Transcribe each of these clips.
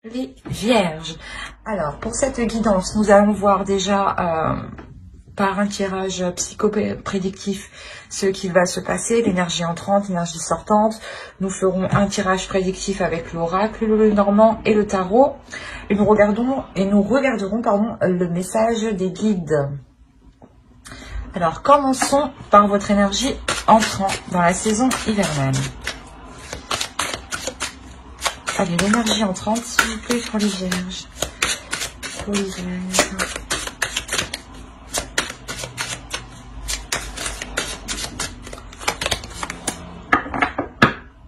Les Vierges. Alors, pour cette guidance, nous allons voir déjà par un tirage psychoprédictif ce qui va se passer, l'énergie entrante, l'énergie sortante. Nous ferons un tirage prédictif avec l'oracle, le normand et le tarot. Et nous regarderons le message des guides. Alors, commençons par votre énergie entrant dans la saison hivernale. Allez, l'énergie entrante, s'il vous plaît, pour les Vierges. Pour les Vierges.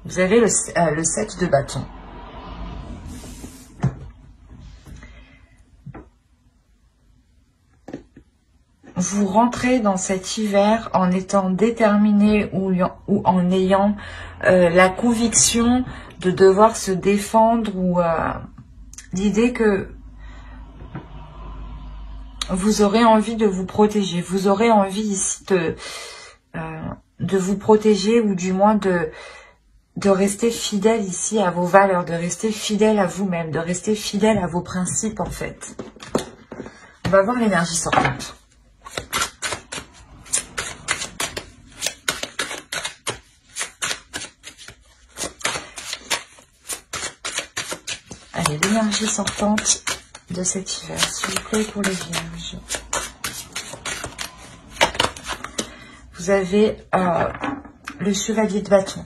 Vous avez le 7 de bâton. Vous rentrez dans cet hiver en étant déterminé ou en ayant la conviction de devoir se défendre ou l'idée que vous aurez envie de vous protéger. Vous aurez envie ici de vous protéger ou du moins de rester fidèle ici à vos valeurs, de rester fidèle à vous-même, de rester fidèle à vos principes en fait. On va voir l'énergie sortante. Allez, l'énergie sortante de cet hiver, s'il vous plaît, pour les Vierges. Vous avez le chevalier de bâton.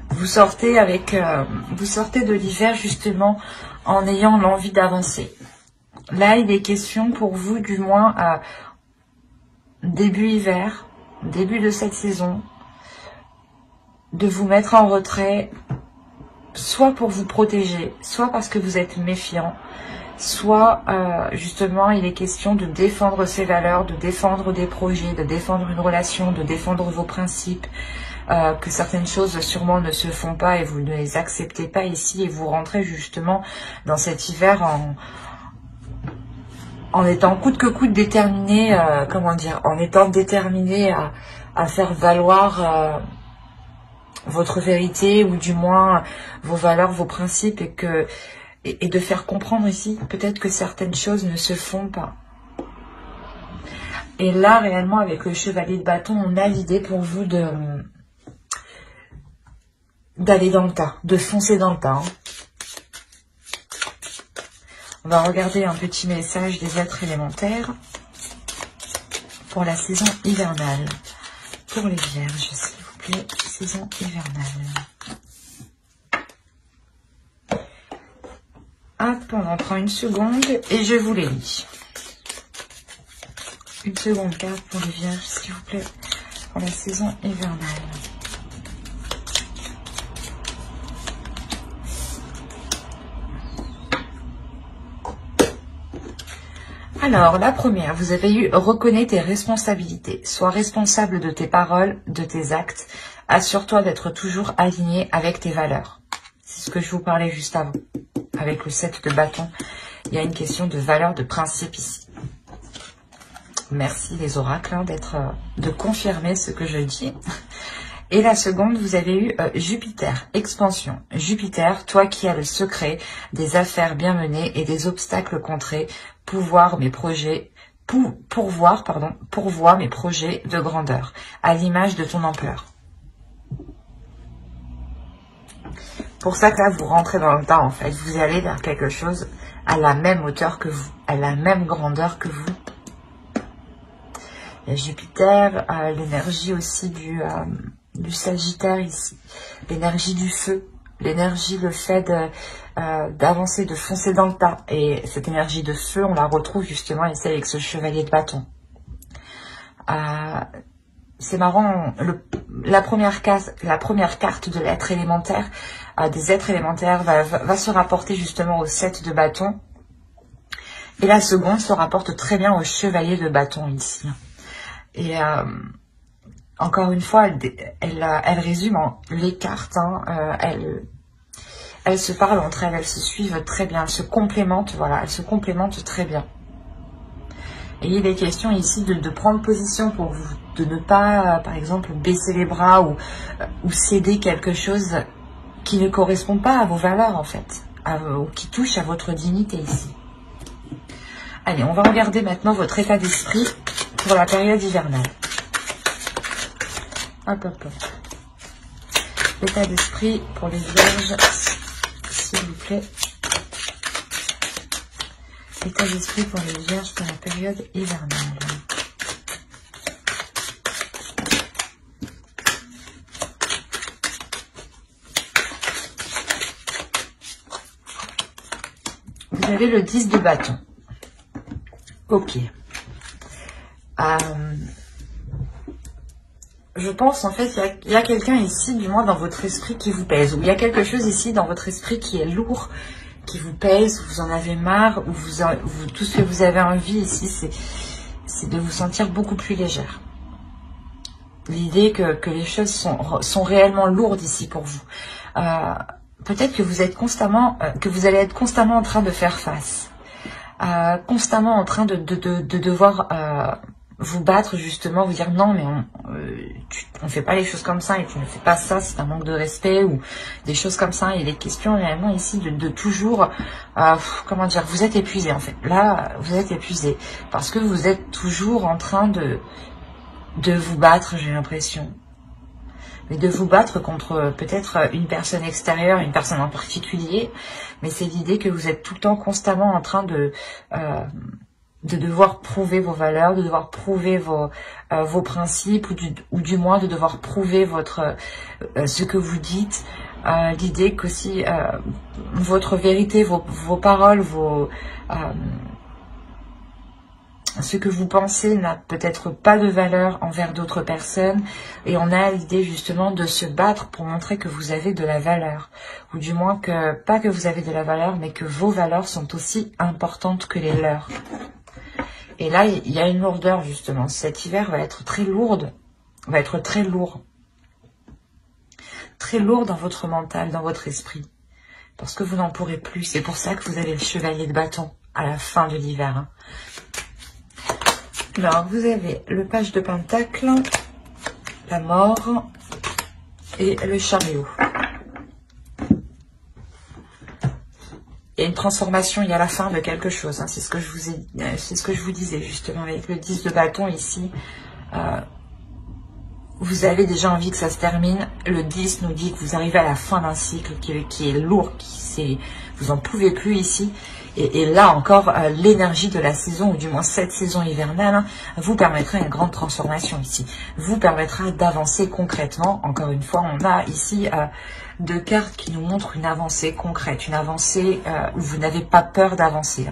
Vous sortez de l'hiver justement en ayant l'envie d'avancer. Là, il est question pour vous, du moins début hiver, début de cette saison, de vous mettre en retrait, soit pour vous protéger, soit parce que vous êtes méfiant, soit justement il est question de défendre ses valeurs, de défendre des projets, de défendre une relation, de défendre vos principes, que certaines choses sûrement ne se font pas et vous ne les acceptez pas ici et vous rentrez justement dans cet hiver en étant coûte que coûte déterminé, en étant déterminé à faire valoir votre vérité ou du moins vos valeurs, vos principes et de faire comprendre ici peut-être que certaines choses ne se font pas. Et là réellement avec le chevalier de bâton, on a l'idée pour vous d'aller dans le tas, de foncer dans le tas. On va regarder un petit message des êtres élémentaires pour la saison hivernale. Pour les Vierges, s'il vous plaît, saison hivernale. Hop, on en prend une seconde et je vous les lis. Une seconde carte pour les Vierges, s'il vous plaît, pour la saison hivernale. Alors, la première, vous avez eu « Reconnais tes responsabilités. Sois responsable de tes paroles, de tes actes. Assure-toi d'être toujours aligné avec tes valeurs. » C'est ce que je vous parlais juste avant. Avec le 7 de bâton, il y a une question de valeur, de principe ici. Merci les oracles de confirmer ce que je dis. Et la seconde, vous avez eu Jupiter, expansion. Jupiter, toi qui as le secret des affaires bien menées et des obstacles contrés, pourvoir mes projets de grandeur, à l'image de ton ampleur. Pour ça que là, vous rentrez dans le tas, en fait. Vous allez vers quelque chose à la même hauteur que vous, à la même grandeur que vous. Il y a Jupiter, l'énergie aussi du Sagittaire ici, l'énergie du feu, l'énergie, le fait d'avancer, de foncer dans le tas. Et cette énergie de feu, on la retrouve justement ici avec ce chevalier de bâton. C'est marrant, la première carte de l'être élémentaire, des êtres élémentaires, va se rapporter justement au 7 de bâton. Et la seconde se rapporte très bien au chevalier de bâton ici. Et encore une fois, elle résume les cartes. Elles se parlent entre elles, elles se suivent très bien, elles se complémentent, voilà, elles se complémentent très bien. Et il est question ici de prendre position pour vous, de ne pas, par exemple, baisser les bras ou céder quelque chose qui ne correspond pas à vos valeurs en fait, ou qui touche à votre dignité ici. Allez, on va regarder maintenant votre état d'esprit pour la période hivernale. Hop, hop, hop. L'état d'esprit pour les vierges, s'il vous plaît. L'état d'esprit pour les vierges pour la période hivernale. Vous avez le 10 de bâton. Ok. Je pense en fait il y a quelqu'un ici, du moins dans votre esprit, qui vous pèse. Ou il y a quelque chose ici dans votre esprit qui est lourd, qui vous pèse, vous en avez marre, ou tout ce que vous avez envie ici, c'est de vous sentir beaucoup plus légère. L'idée que les choses sont réellement lourdes ici pour vous. Peut-être que vous êtes constamment, que vous allez être constamment en train de faire face. Constamment en train de devoir vous battre, justement, vous dire non, mais on fait pas les choses comme ça et tu ne fais pas ça, c'est un manque de respect ou des choses comme ça. Il est question réellement ici de toujours, comment dire, vous êtes épuisé en fait. Là, vous êtes épuisé parce que vous êtes toujours en train de vous battre, j'ai l'impression. Mais de vous battre contre peut-être une personne extérieure, une personne en particulier, mais c'est l'idée que vous êtes tout le temps constamment en train de devoir prouver vos valeurs, de devoir prouver vos principes, ou du moins de devoir prouver ce que vous dites. L'idée qu'aussi votre vérité, vos paroles, ce que vous pensez n'a peut-être pas de valeur envers d'autres personnes, et on a l'idée justement de se battre pour montrer que vous avez de la valeur, ou du moins que, pas que vous avez de la valeur, mais que vos valeurs sont aussi importantes que les leurs. Et là, il y a une lourdeur justement. Cet hiver va être très lourde, va être très lourd. Très lourd dans votre mental, dans votre esprit. Parce que vous n'en pourrez plus. C'est pour ça que vous avez le chevalier de bâton à la fin de l'hiver. Hein. Alors, vous avez le page de pentacle, la mort et le chariot. Il y a une transformation, il y a la fin de quelque chose. Hein. C'est ce que je vous disais justement avec le 10 de bâton ici. Vous avez déjà envie que ça se termine. Le 10 nous dit que vous arrivez à la fin d'un cycle qui est lourd, vous en pouvez plus ici. Et là encore, l'énergie de la saison, ou du moins cette saison hivernale, hein, vous permettra une grande transformation ici. Vous permettra d'avancer concrètement. Encore une fois, on a ici deux cartes qui nous montrent une avancée concrète, une avancée où vous n'avez pas peur d'avancer,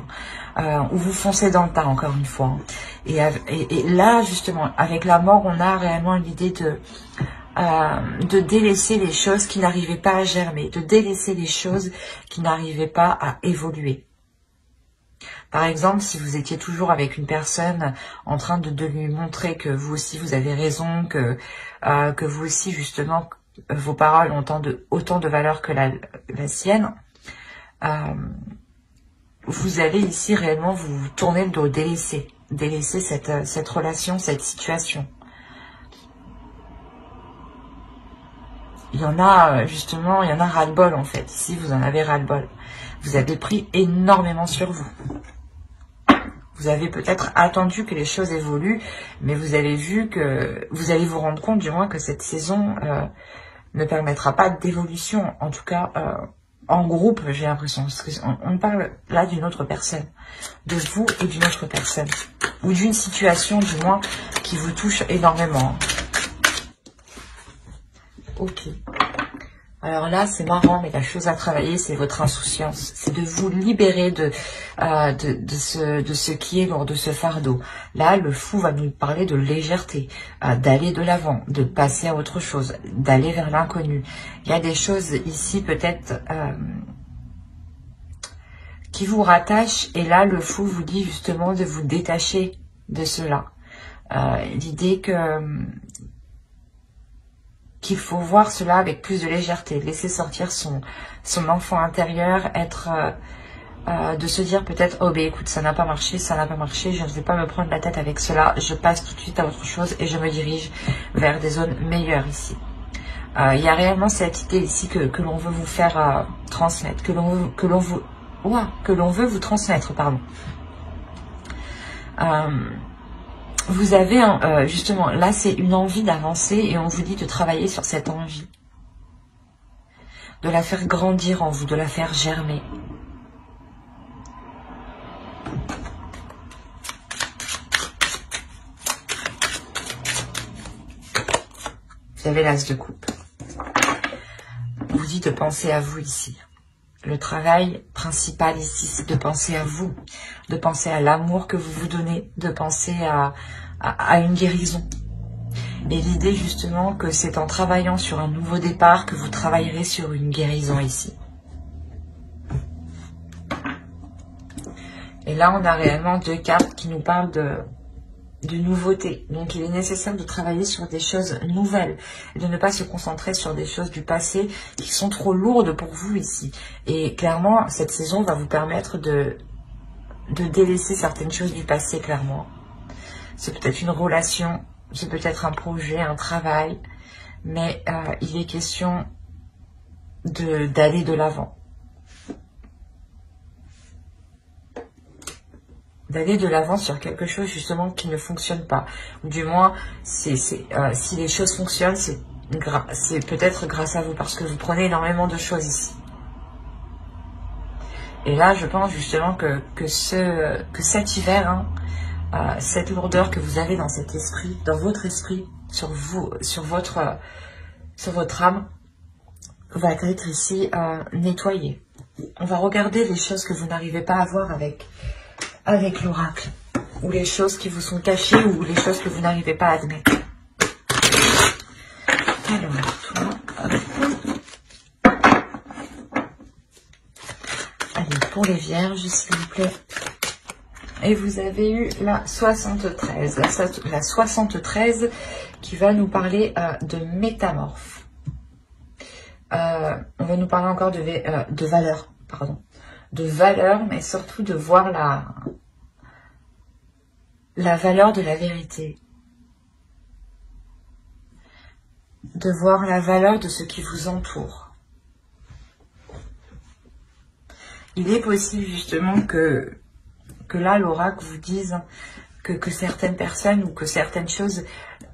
hein, où vous foncez dans le tas, encore une fois. Hein. Et là, justement, avec la mort, on a réellement l'idée de délaisser les choses qui n'arrivaient pas à germer, de délaisser les choses qui n'arrivaient pas à évoluer. Par exemple, si vous étiez toujours avec une personne en train de lui montrer que vous aussi vous avez raison, que vous aussi justement vos paroles ont autant de valeur que la sienne, vous allez ici réellement vous tourner le dos, délaisser cette relation, cette situation. Il y en a justement, il y en a ras-le-bol en fait. Ici, vous en avez ras-le-bol. Vous avez pris énormément sur vous. Vous avez peut-être attendu que les choses évoluent, mais vous avez vu que vous allez vous rendre compte du moins que cette saison ne permettra pas d'évolution. En tout cas, en groupe, j'ai l'impression. On parle là d'une autre personne, de vous et d'une autre personne, ou d'une situation du moins qui vous touche énormément. Ok. Alors là, c'est marrant, mais la chose à travailler, c'est votre insouciance. C'est de vous libérer de ce qui est lourd, de ce fardeau. Là, le fou va nous parler de légèreté, d'aller de l'avant, de passer à autre chose, d'aller vers l'inconnu. Il y a des choses ici, peut-être, qui vous rattachent. Et là, le fou vous dit justement de vous détacher de cela. L'idée qu'il faut voir cela avec plus de légèreté, laisser sortir son enfant intérieur, de se dire peut-être, oh ben écoute, ça n'a pas marché, je ne vais pas me prendre la tête avec cela, je passe tout de suite à autre chose et je me dirige vers des zones meilleures ici. Il y a réellement cette idée ici que l'on veut vous faire transmettre, que l'on veut vous transmettre, pardon. Vous avez justement, là c'est une envie d'avancer et on vous dit de travailler sur cette envie. De la faire grandir en vous, de la faire germer. Vous avez l'as de coupe. On vous dit de penser à vous ici. Le travail principal ici, c'est de penser à vous, de penser à l'amour que vous vous donnez, de penser à une guérison. Et l'idée justement que c'est en travaillant sur un nouveau départ que vous travaillerez sur une guérison ici. Et là, on a réellement deux cartes qui nous parlent de nouveauté. Donc, il est nécessaire de travailler sur des choses nouvelles et de ne pas se concentrer sur des choses du passé qui sont trop lourdes pour vous ici. Et clairement, cette saison va vous permettre de délaisser certaines choses du passé, clairement. C'est peut-être une relation, c'est peut-être un projet, un travail, mais il est question d'aller de l'avant. D'aller de l'avant sur quelque chose justement qui ne fonctionne pas. Ou du moins, si les choses fonctionnent, c'est peut-être grâce à vous, parce que vous prenez énormément de choses ici. Et là, je pense justement que cet hiver, hein, cette lourdeur que vous avez dans cet esprit, dans votre esprit, sur votre âme, va être ici nettoyée. On va regarder les choses que vous n'arrivez pas à voir avec l'oracle, ou les choses qui vous sont cachées, ou les choses que vous n'arrivez pas à admettre. Alors, toi, allez, pour les vierges, s'il vous plaît. Et vous avez eu la 73. La 73 qui va nous parler de métamorphe. On va nous parler encore de valeur, pardon. De valeur, mais surtout de voir la valeur de la vérité. De voir la valeur de ce qui vous entoure. Il est possible justement que là, l'oracle vous dise que certaines personnes ou que certaines choses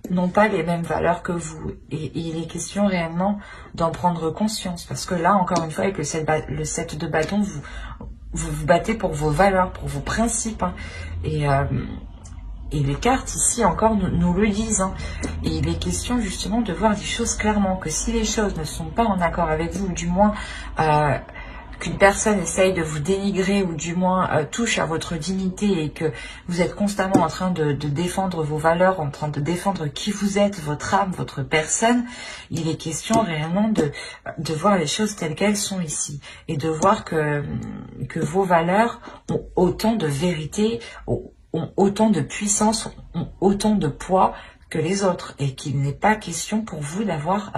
n'ont pas les mêmes valeurs que vous. Et il est question réellement d'en prendre conscience. Parce que là, encore une fois, avec le 7 de bâton, vous vous battez pour vos valeurs, pour vos principes. Hein. Et les cartes ici encore nous le disent. Hein. Et il est question justement de voir les choses clairement. Que si les choses ne sont pas en accord avec vous, ou du moins qu'une personne essaye de vous dénigrer, ou du moins touche à votre dignité, et que vous êtes constamment en train de défendre vos valeurs, en train de défendre qui vous êtes, votre âme, votre personne, il est question réellement de voir les choses telles qu'elles sont ici. Et de voir que vos valeurs ont autant de vérité, ont autant de puissance, ont autant de poids que les autres. Et qu'il n'est pas question pour vous d'avoir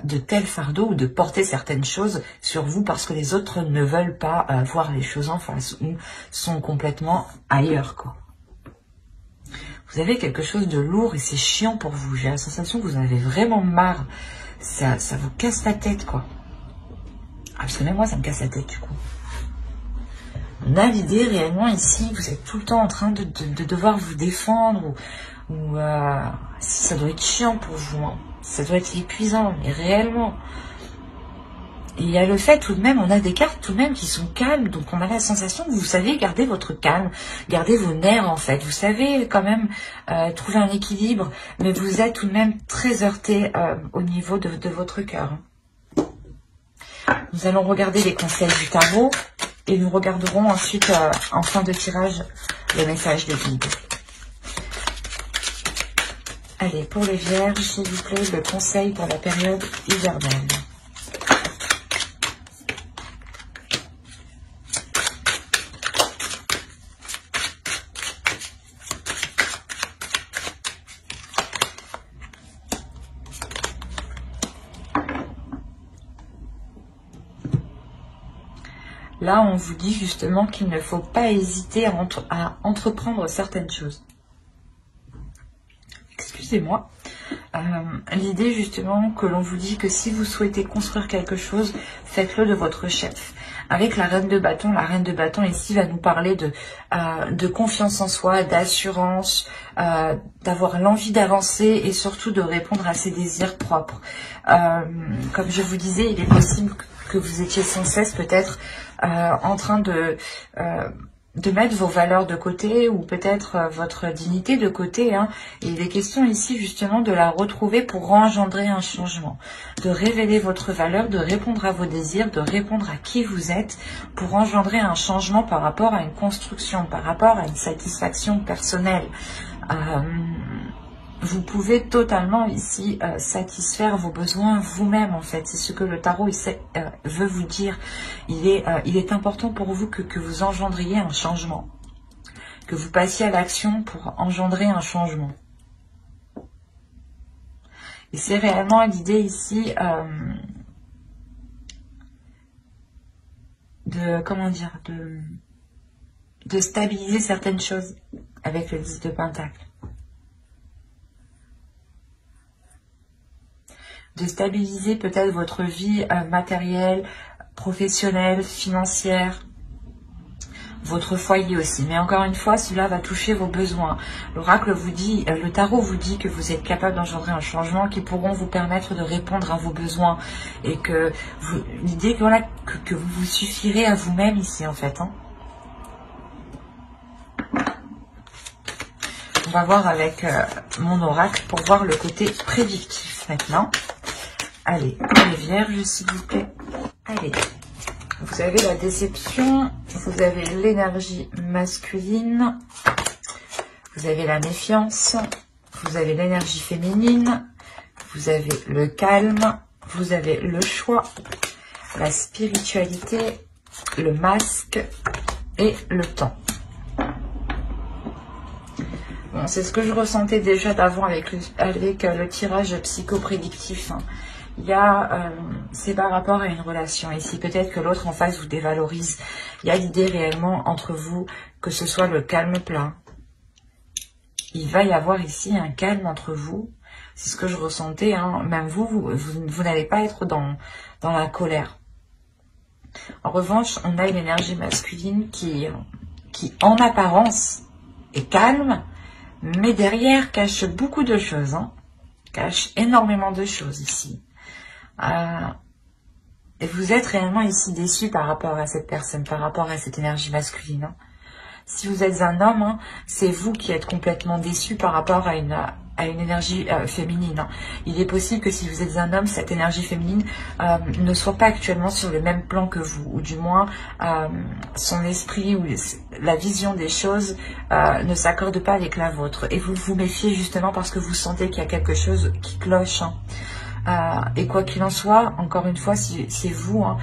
de tels fardeaux ou de porter certaines choses sur vous parce que les autres ne veulent pas voir les choses en face ou sont complètement ailleurs, quoi. Vous avez quelque chose de lourd et c'est chiant pour vous. J'ai la sensation que vous en avez vraiment marre. Ça vous casse la tête, quoi. Ah, parce que même moi, ça me casse la tête, du coup. On a l'idée réellement ici, vous êtes tout le temps en train de devoir vous défendre ou ça doit être chiant pour vous, hein. Ça doit être épuisant, mais réellement. Et il y a le fait tout de même, on a des cartes tout de même qui sont calmes, donc on a la sensation que vous savez garder votre calme, garder vos nerfs en fait. Vous savez quand même trouver un équilibre, mais vous êtes tout de même très heurté au niveau de votre cœur. Nous allons regarder les conseils du tarot et nous regarderons ensuite en fin de tirage le message de guide. Allez, pour les vierges, s'il vous plaît, le conseil pour la période hivernale. Là, on vous dit justement qu'il ne faut pas hésiter à entreprendre certaines choses. Excusez-moi. L'idée justement que l'on vous dit que si vous souhaitez construire quelque chose, faites-le de votre chef. Avec la reine de bâton ici va nous parler de confiance en soi, d'assurance, d'avoir l'envie d'avancer et surtout de répondre à ses désirs propres. Comme je vous disais, il est possible que vous étiez sans cesse peut-être en train de mettre vos valeurs de côté ou peut-être votre dignité de côté. Hein. Et il est question ici justement de la retrouver pour engendrer un changement, de révéler votre valeur, de répondre à vos désirs, de répondre à qui vous êtes pour engendrer un changement par rapport à une construction, par rapport à une satisfaction personnelle. Vous pouvez totalement ici satisfaire vos besoins vous-même en fait. C'est ce que le tarot veut vous dire. Il est important pour vous que vous engendriez un changement. Que vous passiez à l'action pour engendrer un changement. Et c'est réellement l'idée ici de stabiliser certaines choses avec le 10 de Pentacle. De stabiliser peut-être votre vie matérielle, professionnelle, financière, votre foyer aussi. Mais encore une fois, cela va toucher vos besoins. L'oracle vous dit, le tarot vous dit que vous êtes capable d'engendrer un changement qui pourront vous permettre de répondre à vos besoins. Et que l'idée voilà, que vous vous suffirez à vous-même ici en fait. Hein. On va voir avec mon oracle pour voir le côté prédictif maintenant. Allez, les vierges, s'il vous plaît. Allez, vous avez la déception, vous avez l'énergie masculine, vous avez la méfiance, vous avez l'énergie féminine, vous avez le calme, vous avez le choix, la spiritualité, le masque et le temps. Bon, c'est ce que je ressentais déjà d'avant avec le tirage psychoprédictif. Hein. Il y a, c'est par rapport à une relation ici. Peut-être que l'autre en face vous dévalorise. Il y a l'idée réellement entre vous que ce soit le calme plat. Il va y avoir ici un calme entre vous. C'est ce que je ressentais. Hein. Même vous n'allez pas être dans la colère. En revanche, on a une énergie masculine qui en apparence est calme, mais derrière cache beaucoup de choses. Hein. Cache énormément de choses ici. Et vous êtes réellement ici déçu par rapport à cette personne, par rapport à cette énergie masculine. Hein. Si vous êtes un homme, hein, c'est vous qui êtes complètement déçu par rapport à une énergie féminine. Hein. Il est possible que si vous êtes un homme, cette énergie féminine ne soit pas actuellement sur le même plan que vous, ou du moins son esprit ou la vision des choses ne s'accorde pas avec la vôtre. Et vous vous méfiez justement parce que vous sentez qu'il y a quelque chose qui cloche. Hein. Et quoi qu'il en soit, encore une fois, si c'est vous, hein,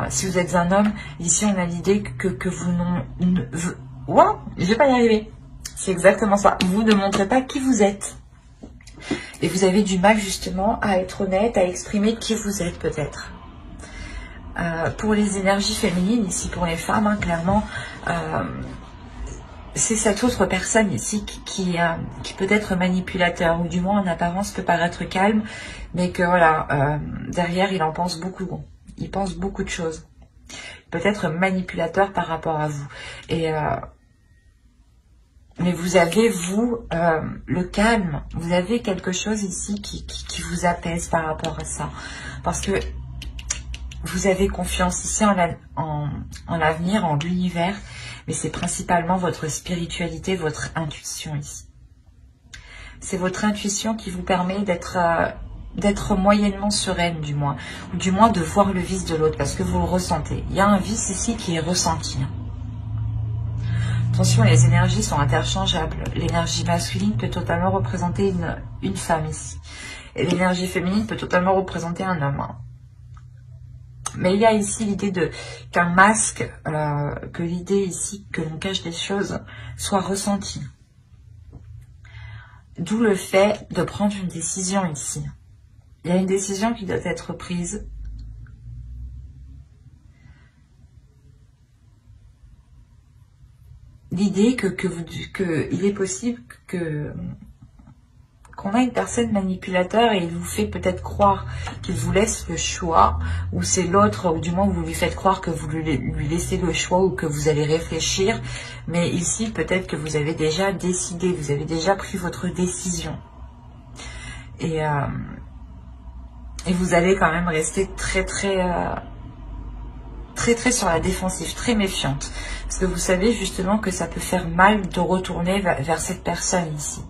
si vous êtes un homme, ici on a l'idée que vous wow, je vais pas y arriver. C'est exactement ça. Vous ne montrez pas qui vous êtes. Et vous avez du mal justement à être honnête, à exprimer qui vous êtes peut-être. Pour les énergies féminines, ici pour les femmes, hein, clairement, c'est cette autre personne ici qui peut être manipulateur, ou du moins en apparence peut paraître calme, mais que voilà, derrière il en pense beaucoup. Il pense beaucoup de choses. Peut-être manipulateur par rapport à vous. Et mais vous avez, vous, le calme. Vous avez quelque chose ici qui vous apaise par rapport à ça. Parce que vous avez confiance ici en l'avenir, en l'univers. Mais c'est principalement votre spiritualité, votre intuition ici. C'est votre intuition qui vous permet d'être moyennement sereine, du moins. Ou du moins de voir le vice de l'autre, parce que vous le ressentez. Il y a un vice ici qui est ressenti. Attention, les énergies sont interchangeables. L'énergie masculine peut totalement représenter une femme ici. Et l'énergie féminine peut totalement représenter un homme. Mais il y a ici l'idée qu'un masque, que l'idée ici que l'on cache des choses soit ressentie. D'où le fait de prendre une décision ici. Il y a une décision qui doit être prise. L'idée qu'il est possible qu'on a une personne manipulateur et il vous fait peut-être croire qu'il vous laisse le choix, ou c'est l'autre, ou du moins vous lui faites croire que vous lui laissez le choix ou que vous allez réfléchir. Mais ici, peut-être que vous avez déjà décidé, vous avez déjà pris votre décision. Et vous allez quand même rester très sur la défensive, très méfiante. Parce que vous savez justement que ça peut faire mal de retourner vers cette personne ici.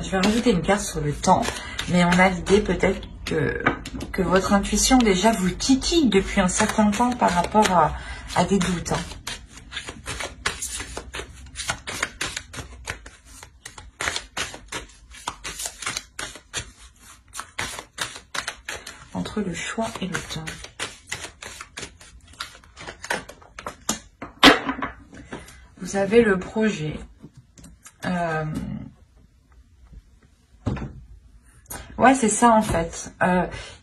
Je vais rajouter une carte sur le temps, mais on a l'idée peut-être que votre intuition déjà vous titille depuis un certain temps par rapport à des doutes. Entre le choix et le temps. Vous avez le projet. Ouais, c'est ça en fait.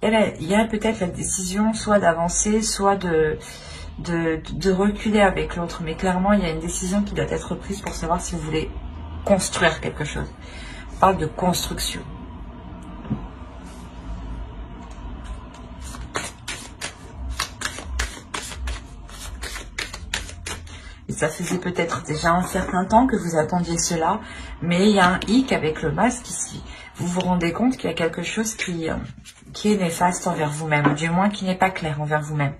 Il y a peut-être la décision soit d'avancer, soit de reculer avec l'autre. Mais clairement, il y a une décision qui doit être prise pour savoir si vous voulez construire quelque chose. On parle de construction. Et ça faisait peut-être déjà un certain temps que vous attendiez cela, mais il y a un hic avec le masque ici. Vous vous rendez compte qu'il y a quelque chose qui est néfaste envers vous-même, du moins qui n'est pas clair envers vous-même.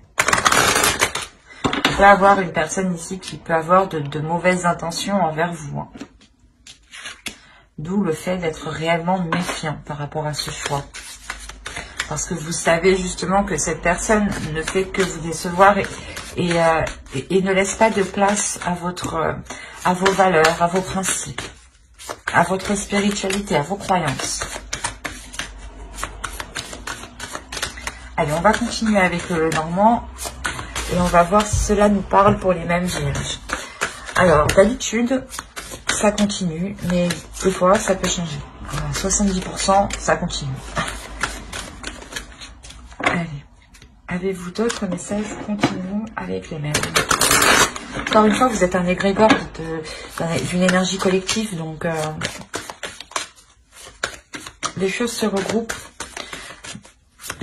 Il peut y avoir une personne ici qui peut avoir de mauvaises intentions envers vous. Hein. D'où le fait d'être réellement méfiant par rapport à ce choix. Parce que vous savez justement que cette personne ne fait que vous décevoir et ne laisse pas de place à vos valeurs, à vos principes, à votre spiritualité, à vos croyances. Allez, on va continuer avec le Normand et on va voir si cela nous parle pour les mêmes vierges. Alors, d'habitude, ça continue, mais des fois, ça peut changer. À 70%, ça continue. Allez, avez-vous d'autres messages? Continuons avec les mêmes. Encore une fois, vous êtes un égrégore d'une énergie collective, donc les choses se regroupent,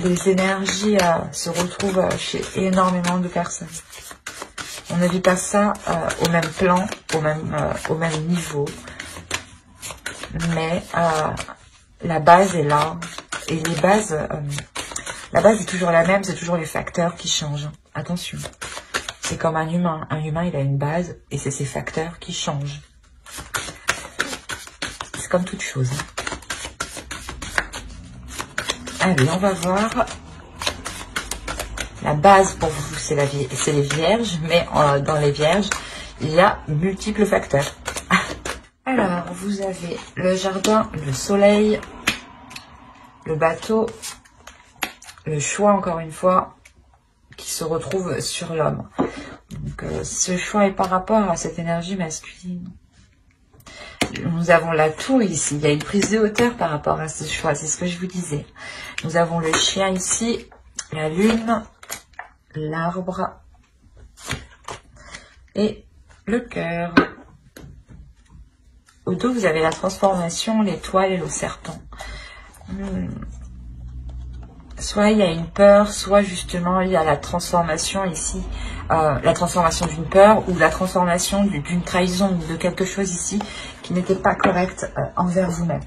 les énergies se retrouvent chez énormément de personnes. On ne vit pas ça au même plan, au même niveau, mais la base est là, et les bases, la base est toujours la même, c'est toujours les facteurs qui changent. Attention. C'est comme un humain. Un humain, il a une base et c'est ses facteurs qui changent. C'est comme toute chose. Allez, on va voir. La base pour vous, c'est les vierges. Mais dans les vierges, il y a multiples facteurs. Alors, vous avez le jardin, le soleil, le bateau, le choix encore une fois, qui se retrouve sur l'homme. Donc, ce choix est par rapport à cette énergie masculine. Nous avons la tour ici. Il y a une prise de hauteur par rapport à ce choix. C'est ce que je vous disais. Nous avons le chien ici, la lune, l'arbre et le cœur. Au dos, vous avez la transformation, l'étoile et le serpent. Soit il y a une peur, soit justement il y a la transformation ici, la transformation d'une peur ou la transformation d'une trahison ou de quelque chose ici qui n'était pas correct envers vous-même.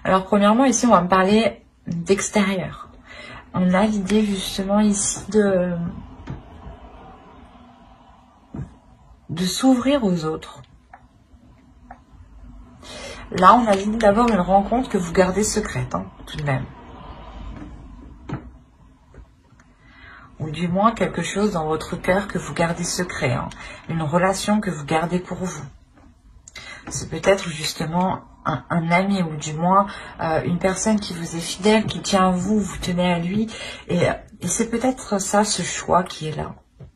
Alors premièrement ici on va me parler d'extérieur. On a l'idée justement ici de s'ouvrir aux autres. Là, on a l'idée d'avoir une rencontre que vous gardez secrète, hein, tout de même. Ou du moins quelque chose dans votre cœur que vous gardez secret, hein, une relation que vous gardez pour vous. C'est peut-être justement un ami ou du moins une personne qui vous est fidèle, qui tient à vous, vous tenez à lui. Et c'est peut-être ça, ce choix qui est là.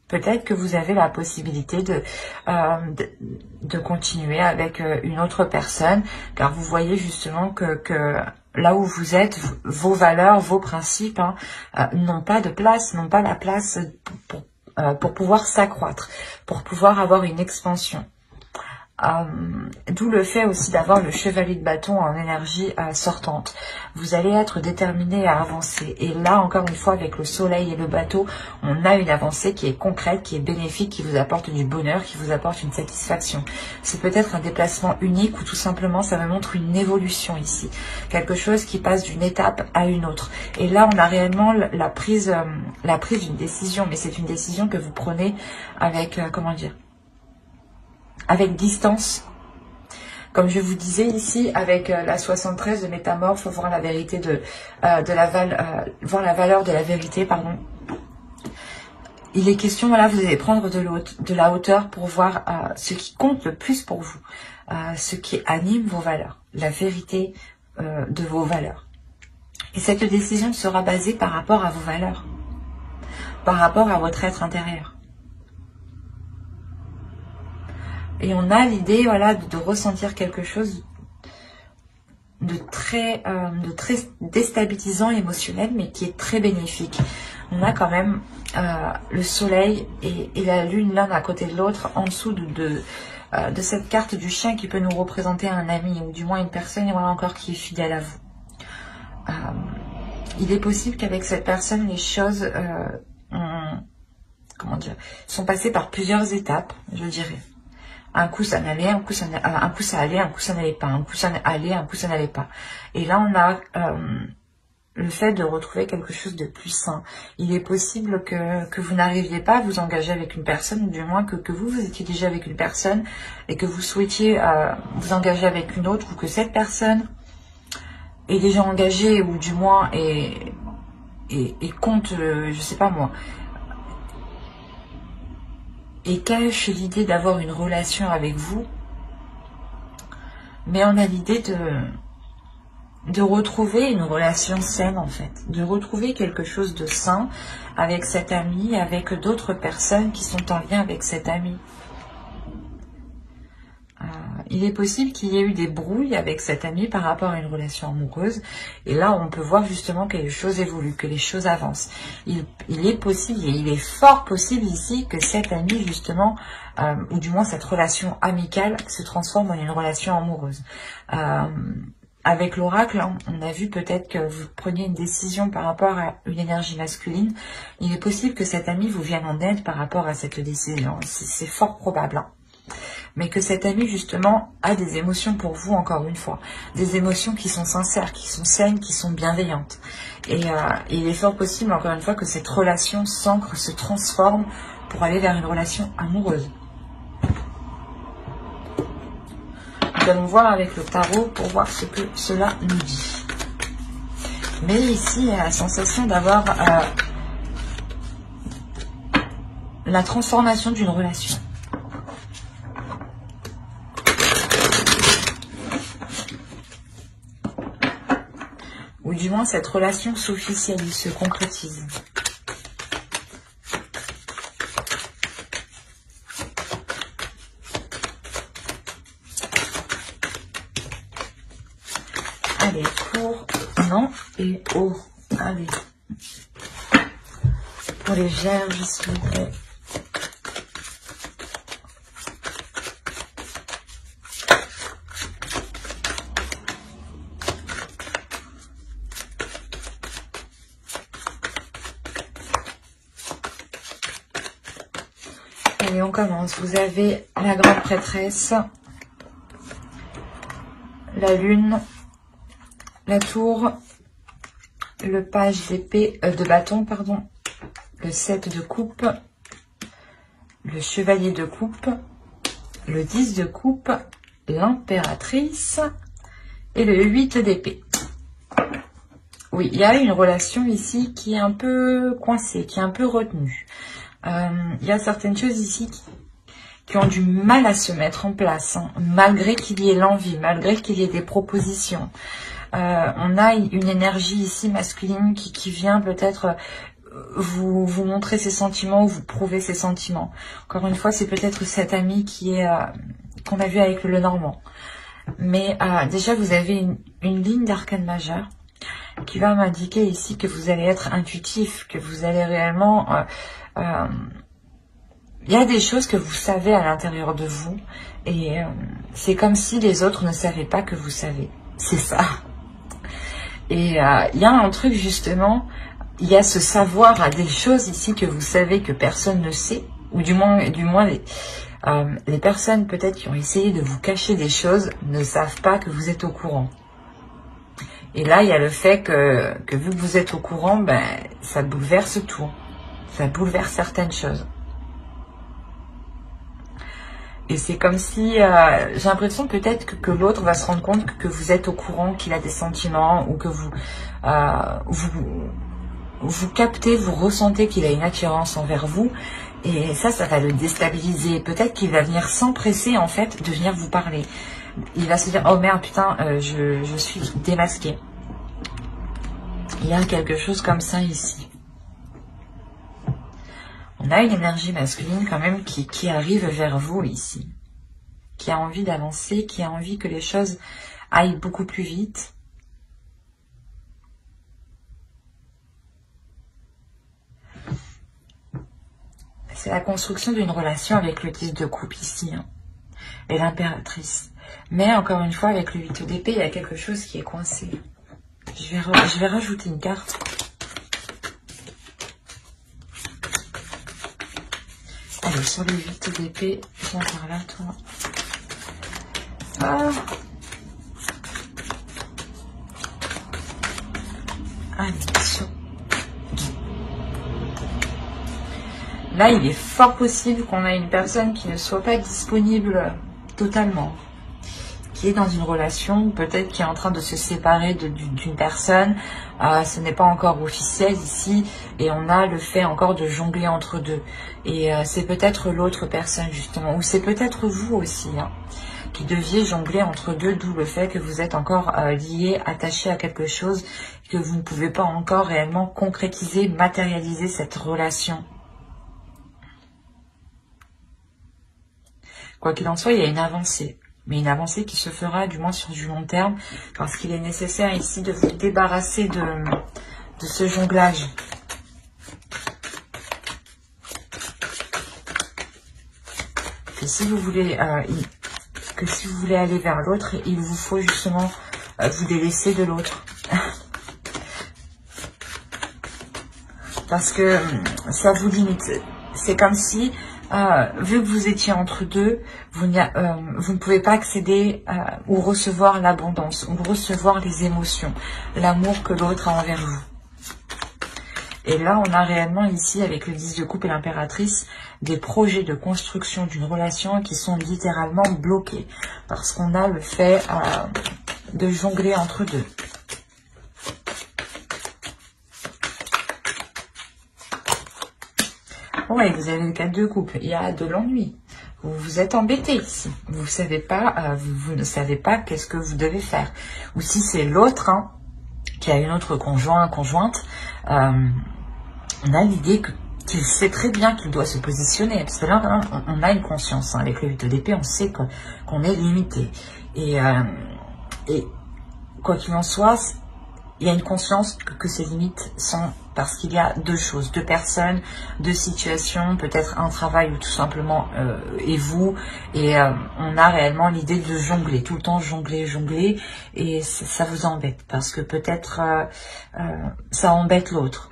Peut-être que vous avez la possibilité de continuer avec une autre personne, car vous voyez justement que là où vous êtes, vos valeurs, vos principes n'ont pas de place, n'ont pas la place pour pouvoir s'accroître, pour pouvoir avoir une expansion. D'où le fait aussi d'avoir le chevalier de bâton en énergie sortante. Vous allez être déterminé à avancer. Et là, encore une fois, avec le soleil et le bateau, on a une avancée qui est concrète, qui est bénéfique, qui vous apporte du bonheur, qui vous apporte une satisfaction. C'est peut-être un déplacement unique ou tout simplement, ça me montre une évolution ici. Quelque chose qui passe d'une étape à une autre. Et là, on a réellement la prise d'une décision. Mais c'est une décision que vous prenez avec, comment dire, avec distance. Comme je vous disais ici, avec la 73 de Métamorphe, voir la vérité voir la valeur de la vérité, pardon. Il est question, voilà, vous allez prendre de la hauteur pour voir ce qui compte le plus pour vous, ce qui anime vos valeurs, la vérité de vos valeurs. Et cette décision sera basée par rapport à vos valeurs, par rapport à votre être intérieur. Et on a l'idée, voilà, de ressentir quelque chose de très déstabilisant émotionnel, mais qui est très bénéfique. On a quand même le soleil et la lune l'un à côté de l'autre, en dessous de cette carte du chien qui peut nous représenter un ami, ou du moins une personne, voilà, encore qui est fidèle à vous. Il est possible qu'avec cette personne, les choses sont passées par plusieurs étapes, je dirais. Un coup ça n'allait, un coup ça allait, un coup ça n'allait pas, un coup ça allait, un coup ça n'allait pas. Et là on a le fait de retrouver quelque chose de plus sain. Il est possible que vous n'arriviez pas à vous engager avec une personne, ou du moins que vous étiez déjà avec une personne et que vous souhaitiez vous engager avec une autre, ou que cette personne est déjà engagée, ou du moins et compte, je sais pas moi, et cache l'idée d'avoir une relation avec vous, mais on a l'idée de retrouver une relation saine, en fait, de retrouver quelque chose de sain avec cet ami, avec d'autres personnes qui sont en lien avec cet ami. Il est possible qu'il y ait eu des brouilles avec cet ami par rapport à une relation amoureuse. Et là, on peut voir justement que les choses évoluent, que les choses avancent. Il est possible, et il est fort possible ici, que cet ami, justement, ou du moins cette relation amicale, se transforme en une relation amoureuse. Avec l'oracle, hein, on a vu peut-être que vous preniez une décision par rapport à une énergie masculine. Il est possible que cet ami vous vienne en aide par rapport à cette décision. C'est fort probable, hein. Mais que cet ami, justement, a des émotions pour vous, encore une fois. Des émotions qui sont sincères, qui sont saines, qui sont bienveillantes. Et il est fort possible, encore une fois, que cette relation s'ancre, se transforme pour aller vers une relation amoureuse. Nous allons voir avec le tarot pour voir ce que cela nous dit. Mais ici, il y a la sensation d'avoir la transformation d'une relation. Ou du moins, cette relation s'officialise, se concrétise. Allez, pour non et haut. Allez. Pour les vierges, s'il vous plaît. Allez, on commence. Vous avez la grande prêtresse, la lune, la tour, le page d'épée, de bâton, pardon, le 7 de coupe, le chevalier de coupe, le 10 de coupe, l'impératrice et le 8 d'épée. Oui, il y a une relation ici qui est un peu coincée, qui est un peu retenue. Il y a certaines choses ici qui ont du mal à se mettre en place, hein, malgré qu'il y ait l'envie, malgré qu'il y ait des propositions. On a une énergie ici masculine qui vient peut-être vous montrer ses sentiments ou vous prouver ses sentiments. Encore une fois, c'est peut-être cet ami qui est qu'on a vu avec le Normand. Mais déjà, vous avez une ligne d'arcane majeure qui va m'indiquer ici que vous allez être intuitif, que vous allez réellement il y a des choses que vous savez à l'intérieur de vous et c'est comme si les autres ne savaient pas que vous savez. C'est ça. Et il y a un truc justement, il y a ce savoir à des choses ici que vous savez que personne ne sait, ou du moins les personnes peut-être qui ont essayé de vous cacher des choses ne savent pas que vous êtes au courant. Et là, il y a le fait que vu que vous êtes au courant, ben, ça bouleverse tout. Ça bouleverse certaines choses. Et c'est comme si, j'ai l'impression peut-être que l'autre va se rendre compte que vous êtes au courant, qu'il a des sentiments, ou que vous captez, vous ressentez qu'il a une attirance envers vous. Et ça va le déstabiliser. Peut-être qu'il va venir s'empresser, en fait, de venir vous parler. Il va se dire, oh merde, putain, je suis démasqué. Il y a quelque chose comme ça ici. On a une énergie masculine quand même qui arrive vers vous ici. Qui a envie d'avancer, qui a envie que les choses aillent beaucoup plus vite. C'est la construction d'une relation avec le 10 de coupe ici. Hein, et l'impératrice. Mais encore une fois, avec le 8 d'épée, il y a quelque chose qui est coincé. Je vais rajouter une carte. Allez, sur les 8 d'épée, viens par là, toi. Ah. Allez, sur... Là, il est fort possible qu'on ait une personne qui ne soit pas disponible totalement. Qui est dans une relation, peut-être qui est en train de se séparer d'une personne. Ce n'est pas encore officiel ici. Et on a le fait encore de jongler entre deux. Et c'est peut-être l'autre personne justement. Ou c'est peut-être vous aussi. Hein, qui deviez jongler entre deux. D'où le fait que vous êtes encore lié, attaché à quelque chose. Que vous ne pouvez pas encore réellement concrétiser, matérialiser cette relation. Quoi qu'il en soit, il y a une avancée. Mais une avancée qui se fera du moins sur du long terme. Parce qu'il est nécessaire ici de vous débarrasser de ce jonglage. Et si vous voulez, si vous voulez aller vers l'autre, il vous faut justement vous délaisser de l'autre. Parce que ça vous limite. C'est comme si... vu que vous étiez entre deux, vous ne pouvez pas accéder ou recevoir l'abondance, ou recevoir les émotions, l'amour que l'autre a envers vous. Et là, on a réellement ici, avec le 10 de coupe et l'impératrice, des projets de construction d'une relation qui sont littéralement bloqués. Parce qu'on a le fait de jongler entre deux. Ouais, vous avez le 4 de coupe. Il y a de l'ennui. Vous vous êtes embêté ici. Vous savez pas, vous ne savez pas qu'est-ce que vous devez faire. Ou si c'est l'autre hein, qui a une autre conjointe, on a l'idée qu'il sait très bien qu'il doit se positionner. Parce que là, on a une conscience. Hein, avec le 8 d'épée, on sait qu'on est limité. Et quoi qu'il en soit, il y a une conscience que ces limites sont parce qu'il y a deux choses, deux personnes, deux situations, peut-être un travail ou tout simplement et vous. Et on a réellement l'idée de jongler, tout le temps jongler. Et ça vous embête parce que peut-être ça embête l'autre.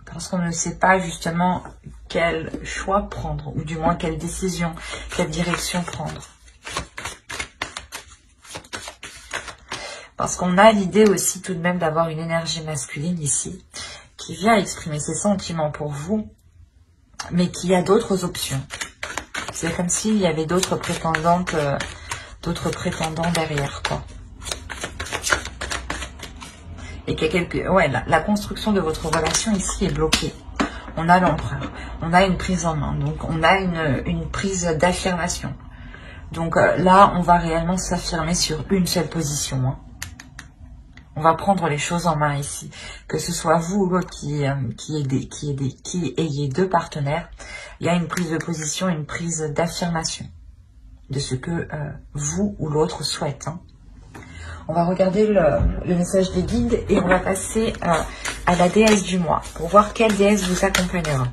Parce qu'on ne sait pas justement quel choix prendre, ou du moins quelle décision, quelle direction prendre. Parce qu'on a l'idée aussi tout de même d'avoir une énergie masculine ici, qui vient exprimer ses sentiments pour vous, mais qui a d'autres options. C'est comme s'il y avait d'autres prétendantes, d'autres prétendants derrière, quoi. Et qu'il y a ouais, la construction de votre relation ici est bloquée. On a l'empereur, on a une prise en main, donc on a une prise d'affirmation. Donc là, on va réellement s'affirmer sur une seule position, hein. On va prendre les choses en main ici. Que ce soit vous ou l'autre qui ayez deux partenaires, il y a une prise de position, une prise d'affirmation de ce que vous ou l'autre souhaite. Hein. On va regarder le message des guides et on va passer à la déesse du mois pour voir quelle déesse vous accompagnera.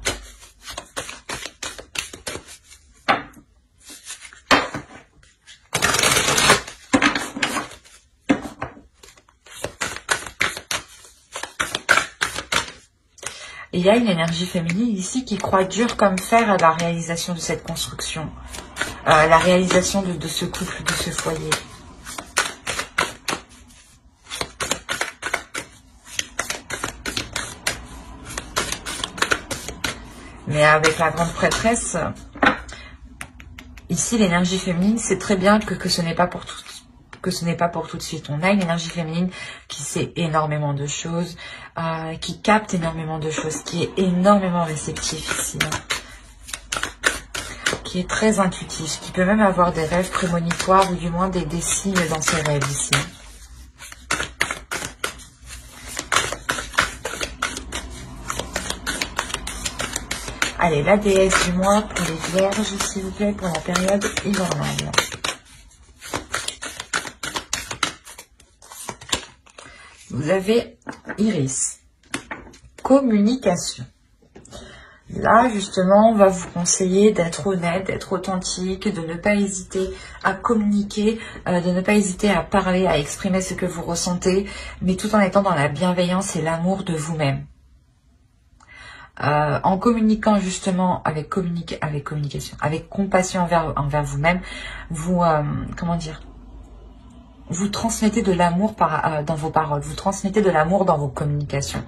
Et il y a une énergie féminine ici qui croit dur comme fer à la réalisation de cette construction. La réalisation de ce couple, de ce foyer. Mais avec la grande prêtresse, ici l'énergie féminine, c'est très bien que ce n'est pas pour tout, tout de suite. On a une énergie féminine qui sait énormément de choses, qui capte énormément de choses, qui est énormément réceptif ici, qui est très intuitif, qui peut même avoir des rêves prémonitoires ou du moins des signes dans ses rêves ici. Allez, la déesse du mois pour les vierges, s'il vous plaît, pour la période hivernale. Vous avez Iris. Communication. Là, justement, on va vous conseiller d'être honnête, d'être authentique, de ne pas hésiter à communiquer, de ne pas hésiter à parler, à exprimer ce que vous ressentez, mais tout en étant dans la bienveillance et l'amour de vous-même. En communiquant justement avec compassion envers vous-même, vous vous transmettez de l'amour dans vos paroles, vous transmettez de l'amour dans vos communications.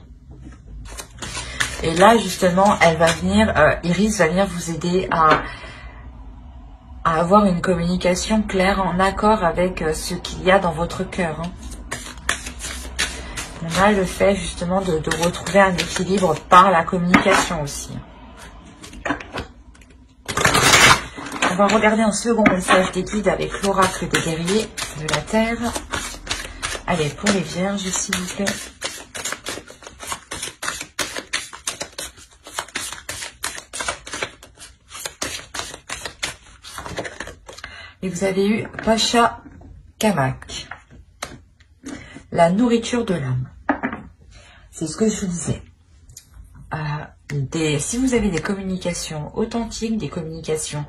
Et là justement, elle va venir, Iris va venir vous aider à avoir une communication claire en accord avec ce qu'il y a dans votre cœur. On a le fait justement de retrouver un équilibre par la communication aussi. On va regarder un second message des guides avec l'oracle des guerriers de la Terre. Allez, pour les vierges, s'il vous plaît. Et vous avez eu Pacha Kamak. La nourriture de l'âme. C'est ce que je vous disais. Si vous avez des communications authentiques, des communications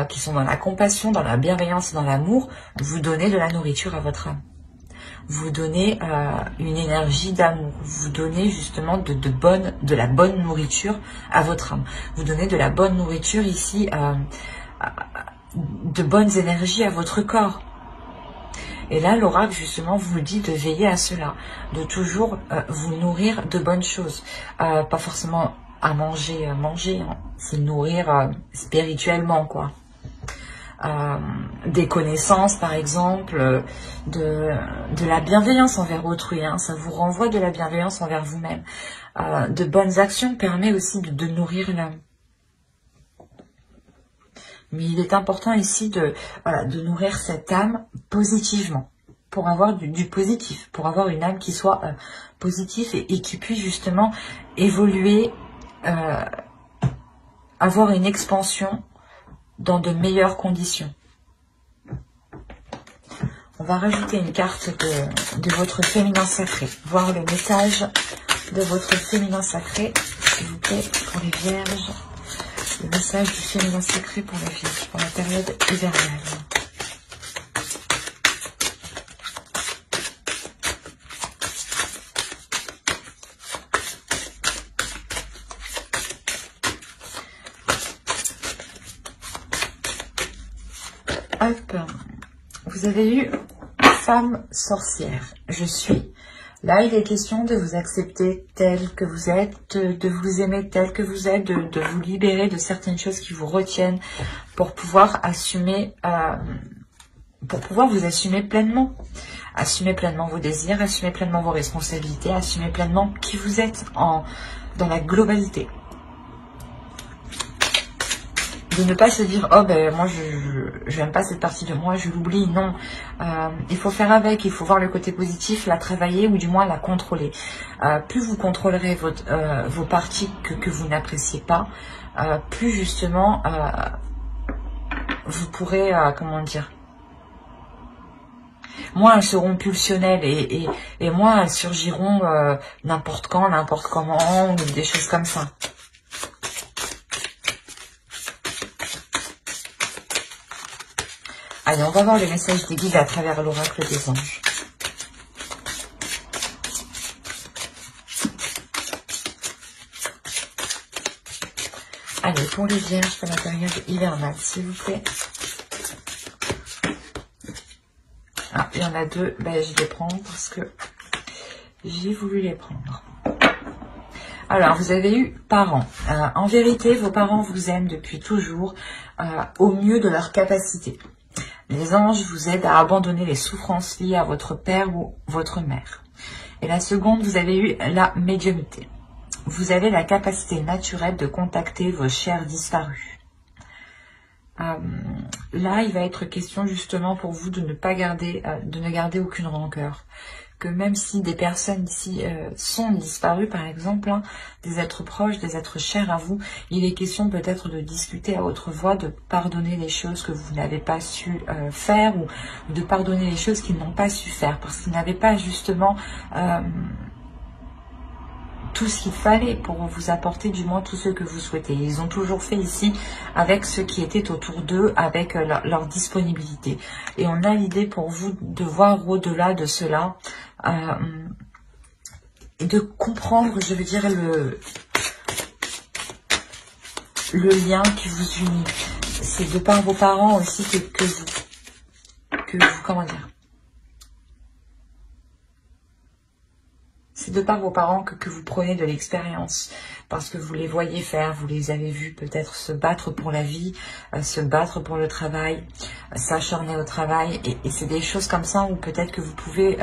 qui sont dans la compassion, dans la bienveillance et dans l'amour, vous donnez de la nourriture à votre âme. Vous donnez une énergie d'amour. Vous donnez justement de la bonne nourriture à votre âme. Vous donnez de la bonne nourriture ici, de bonnes énergies à votre corps. Et là, l'oracle, justement, vous dit de veiller à cela, de toujours vous nourrir de bonnes choses. Pas forcément à manger, hein. C'est nourrir spirituellement, quoi. Des connaissances, par exemple, de la bienveillance envers autrui, hein. Ça vous renvoie de la bienveillance envers vous-même. De bonnes actions permet aussi de nourrir l'âme. Mais il est important ici de nourrir cette âme positivement, pour avoir du positif, pour avoir une âme qui soit positive et qui puisse justement évoluer, avoir une expansion dans de meilleures conditions. On va rajouter une carte de votre féminin sacré, voir le message de votre féminin sacré, s'il vous plaît, pour les vierges. Le message du féminin sacré pour les vierges, pour la période hivernale. Hop, vous avez eu femme sorcière, je suis. Là, il est question de vous accepter tel que vous êtes, de vous aimer tel que vous êtes, de vous libérer de certaines choses qui vous retiennent pour pouvoir assumer, vous assumer pleinement. Assumer pleinement vos désirs, assumer pleinement vos responsabilités, assumer pleinement qui vous êtes dans la globalité. De ne pas se dire, oh ben moi je n'aime pas cette partie de moi, je l'oublie. Non, il faut faire avec, il faut voir le côté positif, la travailler ou du moins la contrôler. Plus vous contrôlerez vos parties que vous n'appréciez pas, plus justement vous pourrez, comment dire, moins elles seront pulsionnelles et moins elles surgiront n'importe quand, n'importe comment, ou des choses comme ça. Allez, on va voir le message des guides à travers l'oracle des anges. Allez, pour les vierges, pour la période hivernale, s'il vous plaît. Ah, il y en a deux. Ben, je vais les prendre parce que j'ai voulu les prendre. Alors, vous avez eu parents. En vérité, vos parents vous aiment depuis toujours au mieux de leur capacité. Les anges vous aident à abandonner les souffrances liées à votre père ou votre mère. Et la seconde, vous avez eu la médiumnité. Vous avez la capacité naturelle de contacter vos chers disparus. Là, il va être question justement pour vous de ne pas garder, de ne garder aucune rancœur. Que même si des personnes ici sont disparues, par exemple, hein, des êtres proches, des êtres chers à vous, il est question peut-être de discuter à haute voix, de pardonner les choses que vous n'avez pas su faire ou de pardonner les choses qu'ils n'ont pas su faire parce qu'ils n'avaient pas justement tout ce qu'il fallait pour vous apporter du moins tout ce que vous souhaitez. Ils ont toujours fait ici avec ce qui était autour d'eux, avec leur disponibilité. Et on a l'idée pour vous de voir au-delà de cela et de comprendre, je veux dire, le lien qui vous unit. C'est de par vos parents aussi que vous, comment dire, c'est de par vos parents que vous prenez de l'expérience, parce que vous les voyez faire, vous les avez vus peut-être se battre pour la vie, se battre pour le travail, s'acharner au travail, et c'est des choses comme ça où peut-être que vous pouvez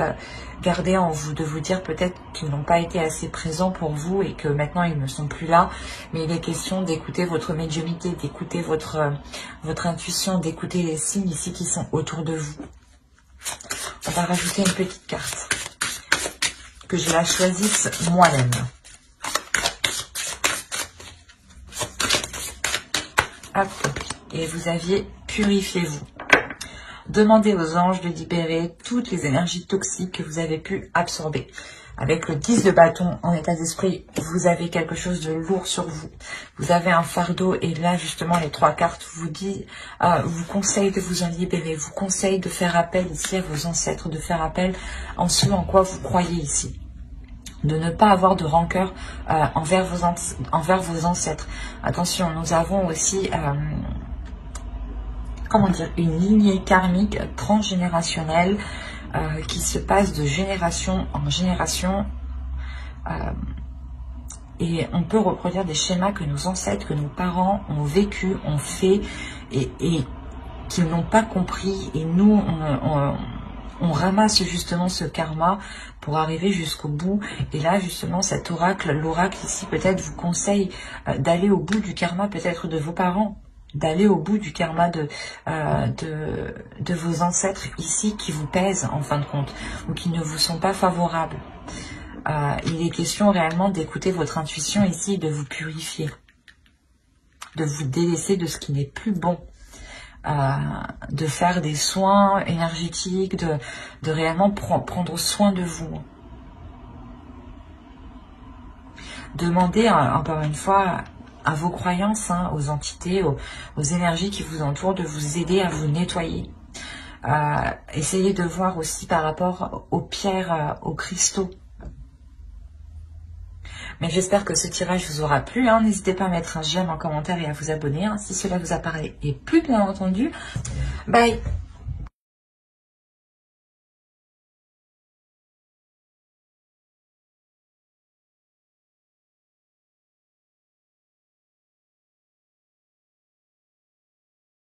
garder en vous, de vous dire peut-être qu'ils n'ont pas été assez présents pour vous et que maintenant ils ne sont plus là, mais il est question d'écouter votre médiumnité, d'écouter votre intuition, d'écouter les signes ici qui sont autour de vous. On va rajouter une petite carte. Que je la choisisse moi-même. Hop. Et vous aviez purifiez-vous. Demandez aux anges de libérer toutes les énergies toxiques que vous avez pu absorber. Avec le 10 de bâton en état d'esprit, vous avez quelque chose de lourd sur vous. Vous avez un fardeau et là, justement, les trois cartes vous conseillent de vous en libérer, vous conseillent de faire appel ici à vos ancêtres, de faire appel en ce en quoi vous croyez ici. De ne pas avoir de rancœur envers vos ancêtres. Attention, nous avons aussi, comment dire, une lignée karmique transgénérationnelle qui se passe de génération en génération. Et on peut reproduire des schémas que nos ancêtres, que nos parents ont vécu, ont fait et qu'ils n'ont pas compris. Et nous, on ramasse justement ce karma pour arriver jusqu'au bout. Et là, justement, cet oracle, l'oracle ici, peut-être vous conseille d'aller au bout du karma, peut-être de vos parents, d'aller au bout du karma de vos ancêtres ici qui vous pèsent en fin de compte, ou qui ne vous sont pas favorables. Il est question réellement d'écouter votre intuition ici et de vous purifier, de vous délaisser de ce qui n'est plus bon. De faire des soins énergétiques, de réellement prendre soin de vous. Demandez encore une fois à vos croyances, hein, aux entités, aux énergies qui vous entourent de vous aider à vous nettoyer. Essayez de voir aussi par rapport aux pierres, aux cristaux. Mais j'espère que ce tirage vous aura plu. Hein. N'hésitez pas à mettre un j'aime en commentaire et à vous abonner hein, si cela vous a parlé. Et plus bien entendu, bye!